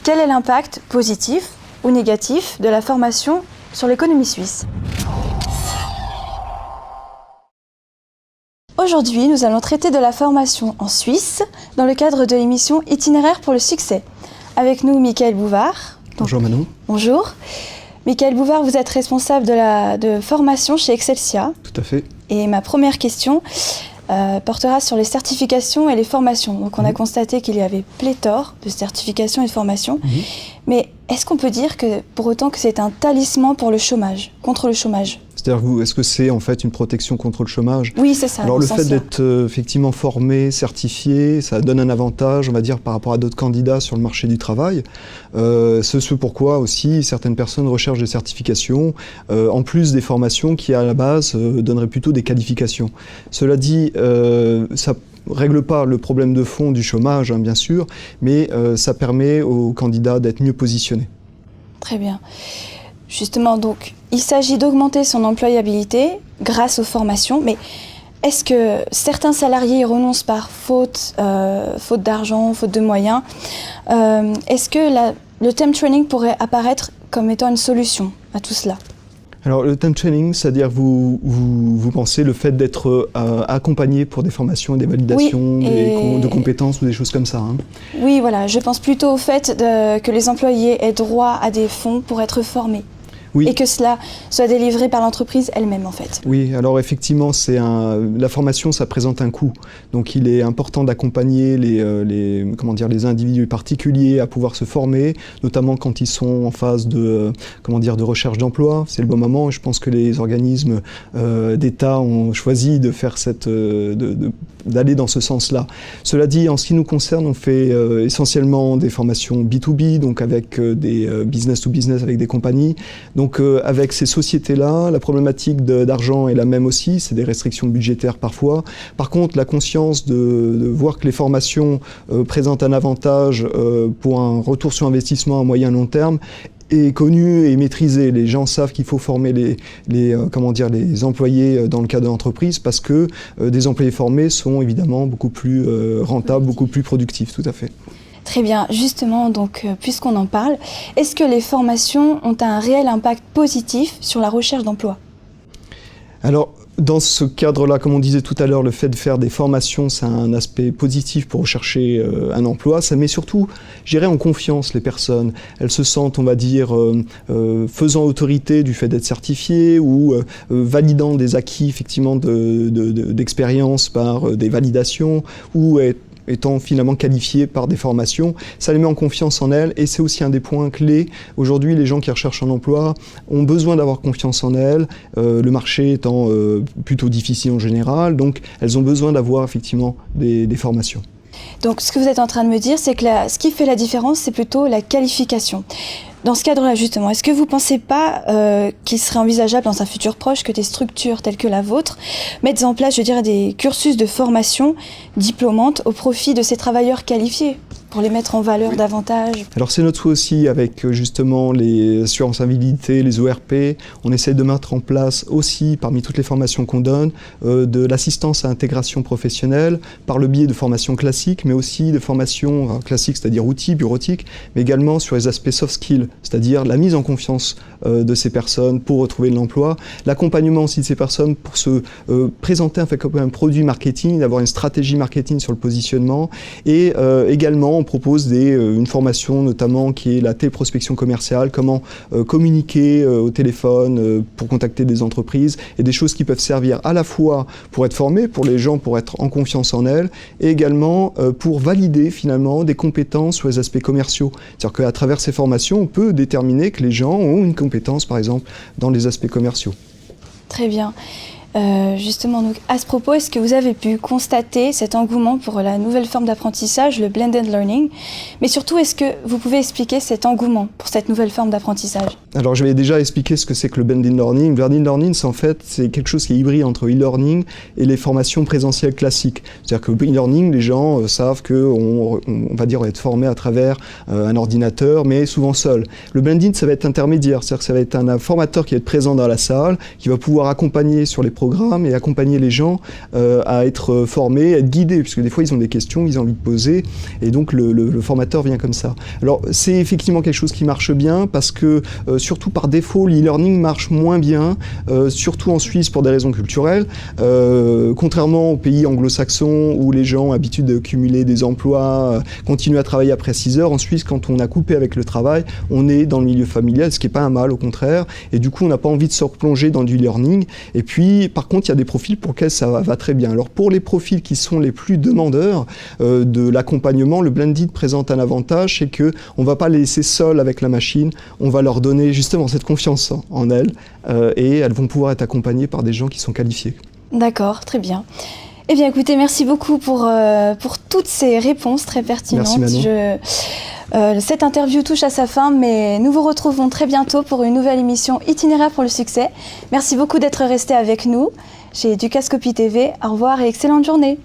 Quel est l'impact positif ou négatif de la formation sur l'économie suisse ? Aujourd'hui, nous allons traiter de la formation en Suisse dans le cadre de l'émission Itinéraire pour le succès. Avec nous, Michael Bouvard. Bonjour Manon. Bonjour. Michael Bouvard, vous êtes responsable de formation chez Excelsia. Tout à fait. Et ma première question portera sur les certifications et les formations. Donc on a constaté qu'il y avait pléthore de certifications et de formations. Mais est-ce qu'on peut dire que pour autant que c'est un talisman pour le chômage, contre le chômage ? C'est-à-dire, est-ce que c'est en fait une protection contre le chômage ? Oui, c'est ça. Alors le fait d'être effectivement formé, certifié, ça donne un avantage, on va dire, par rapport à d'autres candidats sur le marché du travail. C'est ce pourquoi aussi certaines personnes recherchent des certifications, en plus des formations qui à la base donneraient plutôt des qualifications. Cela dit, ça règle pas le problème de fond du chômage, hein, bien sûr, mais ça permet aux candidats d'être mieux positionnés. Très bien. Justement, donc, il s'agit d'augmenter son employabilité grâce aux formations, mais est-ce que certains salariés renoncent par faute d'argent, faute de moyens ? Est-ce que le temp training pourrait apparaître comme étant une solution à tout cela ? Alors le temp training, c'est-à-dire vous pensez le fait d'être accompagné pour des formations et des validations de compétences ou des choses comme ça, hein ? Oui, voilà, je pense plutôt au fait que les employés aient droit à des fonds pour être formés. Oui. Et que cela soit délivré par l'entreprise elle-même, en fait. Oui, alors effectivement, la formation, ça présente un coût. Donc il est important d'accompagner les individus particuliers à pouvoir se former, notamment quand ils sont en phase de recherche d'emploi. C'est le bon moment, et je pense que les organismes d'État ont choisi de faire d'aller dans ce sens-là. Cela dit, en ce qui nous concerne, on fait essentiellement des formations B2B, donc avec des business to business, avec des compagnies. Donc avec ces sociétés-là, la problématique d'argent est la même aussi, c'est des restrictions budgétaires parfois. Par contre, la conscience de voir que les formations présentent un avantage pour un retour sur investissement à moyen long terme est connue et maîtrisée. Les gens savent qu'il faut former les employés dans le cadre de l'entreprise parce que des employés formés sont évidemment beaucoup plus rentables, beaucoup plus productifs, tout à fait. Très bien. Justement, donc, puisqu'on en parle, est-ce que les formations ont un réel impact positif sur la recherche d'emploi ? Alors, dans ce cadre-là, comme on disait tout à l'heure, le fait de faire des formations, c'est un aspect positif pour rechercher un emploi. Ça met surtout, je dirais, en confiance les personnes. Elles se sentent, on va dire, faisant autorité du fait d'être certifiées ou validant des acquis, effectivement, d'expérience par des validations ou étant finalement qualifiés par des formations, ça les met en confiance en elles et c'est aussi un des points clés. Aujourd'hui, les gens qui recherchent un emploi ont besoin d'avoir confiance en elles, le marché étant plutôt difficile en général, donc elles ont besoin d'avoir effectivement des formations. Donc ce que vous êtes en train de me dire, c'est que ce qui fait la différence, c'est plutôt la qualification. Dans ce cadre-là, justement, est-ce que vous ne pensez pas qu'il serait envisageable dans un futur proche que des structures telles que la vôtre mettent en place, je dirais, des cursus de formation diplômante au profit de ces travailleurs qualifiés pour les mettre en valeur davantage ? Alors c'est notre souhait aussi avec justement les assurances invalidité, les ORP. On essaie de mettre en place aussi, parmi toutes les formations qu'on donne, de l'assistance à intégration professionnelle par le biais de formations classiques, mais aussi de formations classiques, c'est-à-dire outils, bureautiques, mais également sur les aspects soft skills, c'est-à-dire la mise en confiance de ces personnes pour retrouver de l'emploi, l'accompagnement aussi de ces personnes pour se présenter comme un produit marketing, d'avoir une stratégie marketing sur le positionnement, et également on propose une formation notamment qui est la téléprospection commerciale, comment communiquer au téléphone pour contacter des entreprises, et des choses qui peuvent servir à la fois pour être formés, pour les gens pour être en confiance en elles, et également pour valider finalement des compétences sur les aspects commerciaux. C'est-à-dire qu'à travers ces formations, on peut déterminer que les gens ont une compétence, par exemple, dans les aspects commerciaux. Très bien. Justement, donc, à ce propos, est-ce que vous avez pu constater cet engouement pour la nouvelle forme d'apprentissage, le blended learning ? Mais surtout, est-ce que vous pouvez expliquer cet engouement pour cette nouvelle forme d'apprentissage ? Alors, j'avais déjà expliqué ce que c'est que le blended learning. Le blended learning, c'est quelque chose qui est hybride entre e-learning et les formations présentielles classiques. C'est-à-dire que le e-learning, les gens savent qu'on va dire être formé à travers un ordinateur, mais souvent seul. Le blended, ça va être intermédiaire. C'est-à-dire que ça va être un formateur qui va être présent dans la salle, qui va pouvoir accompagner sur les programme et accompagner les gens à être formés, à être guidés, puisque des fois ils ont des questions, ils ont envie de poser, et donc le formateur vient comme ça. Alors c'est effectivement quelque chose qui marche bien, parce que surtout par défaut, l'e-learning marche moins bien, surtout en Suisse pour des raisons culturelles, contrairement aux pays anglo-saxons où les gens ont l'habitude de cumuler des emplois, continuer à travailler après 6 heures. En Suisse, quand on a coupé avec le travail, on est dans le milieu familial, ce qui n'est pas un mal, au contraire, et du coup on n'a pas envie de se replonger dans du e-learning. Et puis par contre, il y a des profils pour lesquels ça va très bien. Alors pour les profils qui sont les plus demandeurs de l'accompagnement, le Blended présente un avantage, c'est qu'on ne va pas les laisser seuls avec la machine, on va leur donner justement cette confiance en elles, et elles vont pouvoir être accompagnées par des gens qui sont qualifiés. D'accord, très bien. Eh bien écoutez, merci beaucoup pour toutes ces réponses très pertinentes. Merci Manon. Cette interview touche à sa fin, mais nous vous retrouvons très bientôt pour une nouvelle émission Itinéraire pour le succès. Merci beaucoup d'être resté avec nous chez Educascopie TV. Au revoir et excellente journée.